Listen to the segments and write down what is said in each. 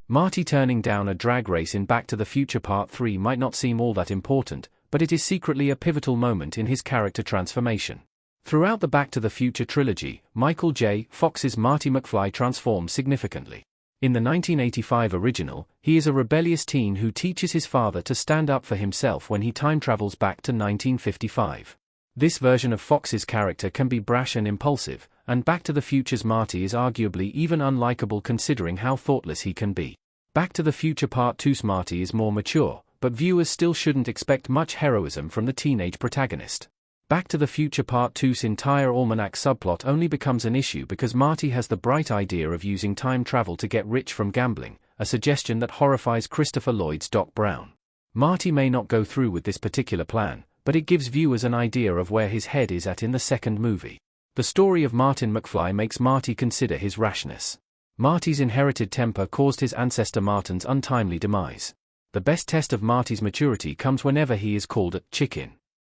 Marty turning down a drag race in Back to the Future Part 3 might not seem all that important, but it is secretly a pivotal moment in his character transformation. Throughout the Back to the Future trilogy, Michael J. Fox's Marty McFly transforms significantly. In the 1985 original, he is a rebellious teen who teaches his father to stand up for himself when he time travels back to 1955. This version of Fox's character can be brash and impulsive, and Back to the Future's Marty is arguably even unlikable considering how thoughtless he can be. Back to the Future Part 2's Marty is more mature, but viewers still shouldn't expect much heroism from the teenage protagonist. Back to the Future Part 2's entire almanac subplot only becomes an issue because Marty has the bright idea of using time travel to get rich from gambling, a suggestion that horrifies Christopher Lloyd's Doc Brown. Marty may not go through with this particular plan, but it gives viewers an idea of where his head is at in the second movie. The story of Martin McFly makes Marty consider his rashness. Marty's inherited temper caused his ancestor Martin's untimely demise. The best test of Marty's maturity comes whenever he is called a chicken.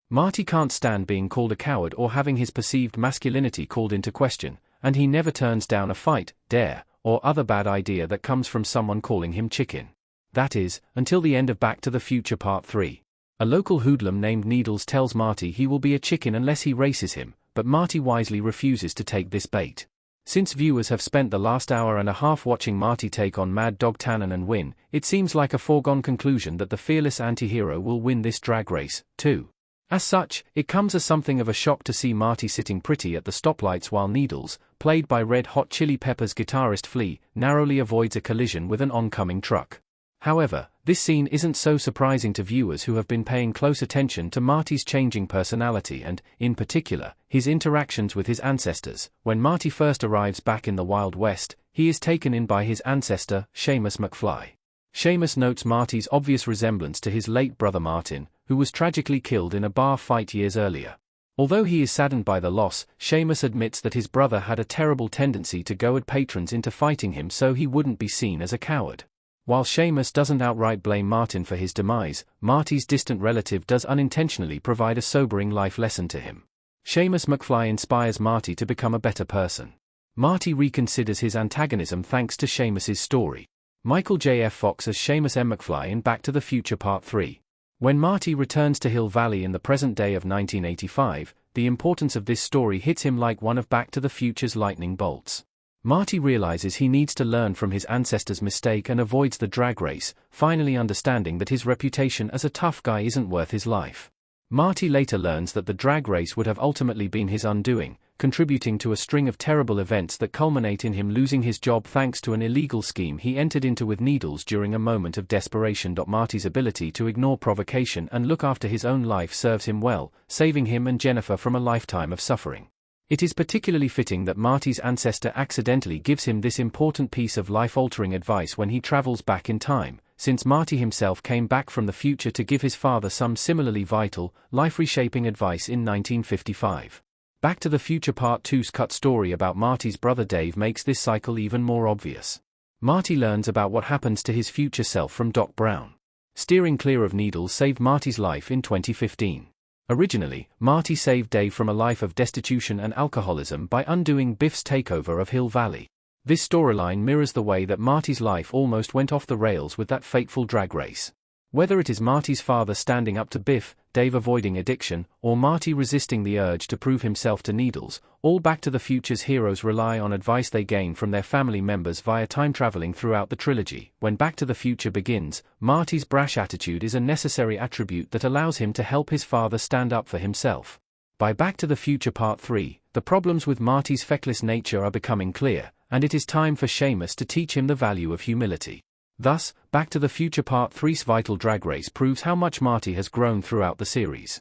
Marty can't stand being called a coward or having his perceived masculinity called into question, and he never turns down a fight, dare, or other bad idea that comes from someone calling him chicken. That is, until the end of Back to the Future Part 3. A local hoodlum named Needles tells Marty he will be a chicken unless he races him, but Marty wisely refuses to take this bait. Since viewers have spent the last hour and a half watching Marty take on Mad Dog Tannen and win, it seems like a foregone conclusion that the fearless anti-hero will win this drag race, too. As such, it comes as something of a shock to see Marty sitting pretty at the stoplights while Needles, played by Red Hot Chili Peppers guitarist Flea, narrowly avoids a collision with an oncoming truck. However, this scene isn't so surprising to viewers who have been paying close attention to Marty's changing personality and, in particular, his interactions with his ancestors. When Marty first arrives back in the Wild West, he is taken in by his ancestor, Seamus McFly. Seamus notes Marty's obvious resemblance to his late brother Martin, who was tragically killed in a bar fight years earlier. Although he is saddened by the loss, Seamus admits that his brother had a terrible tendency to goad patrons into fighting him so he wouldn't be seen as a coward. While Seamus doesn't outright blame Martin for his demise, Marty's distant relative does unintentionally provide a sobering life lesson to him. Seamus McFly inspires Marty to become a better person. Marty reconsiders his antagonism thanks to Seamus's story. Michael J. F. Fox as Seamus M. McFly in Back to the Future Part 3. When Marty returns to Hill Valley in the present day of 1985, the importance of this story hits him like one of Back to the Future's lightning bolts. Marty realizes he needs to learn from his ancestor's mistake and avoids the drag race, finally understanding that his reputation as a tough guy isn't worth his life. Marty later learns that the drag race would have ultimately been his undoing, contributing to a string of terrible events that culminate in him losing his job thanks to an illegal scheme he entered into with Needles during a moment of desperation. Marty's ability to ignore provocation and look after his own life serves him well, saving him and Jennifer from a lifetime of suffering. It is particularly fitting that Marty's ancestor accidentally gives him this important piece of life-altering advice when he travels back in time, since Marty himself came back from the future to give his father some similarly vital, life-reshaping advice in 1955. Back to the Future Part 2's cut story about Marty's brother Dave makes this cycle even more obvious. Marty learns about what happens to his future self from Doc Brown. Steering clear of Needles saved Marty's life in 2015. Originally, Marty saved Dave from a life of destitution and alcoholism by undoing Biff's takeover of Hill Valley. This storyline mirrors the way that Marty's life almost went off the rails with that fateful drag race. Whether it is Marty's father standing up to Biff, Dave avoiding addiction, or Marty resisting the urge to prove himself to Needles, all Back to the Future's heroes rely on advice they gain from their family members via time traveling throughout the trilogy. When Back to the Future begins, Marty's brash attitude is a necessary attribute that allows him to help his father stand up for himself. By Back to the Future Part 3, the problems with Marty's feckless nature are becoming clear, and it is time for Seamus to teach him the value of humility. Thus, Back to the Future Part 3's vital drag race proves how much Marty has grown throughout the series.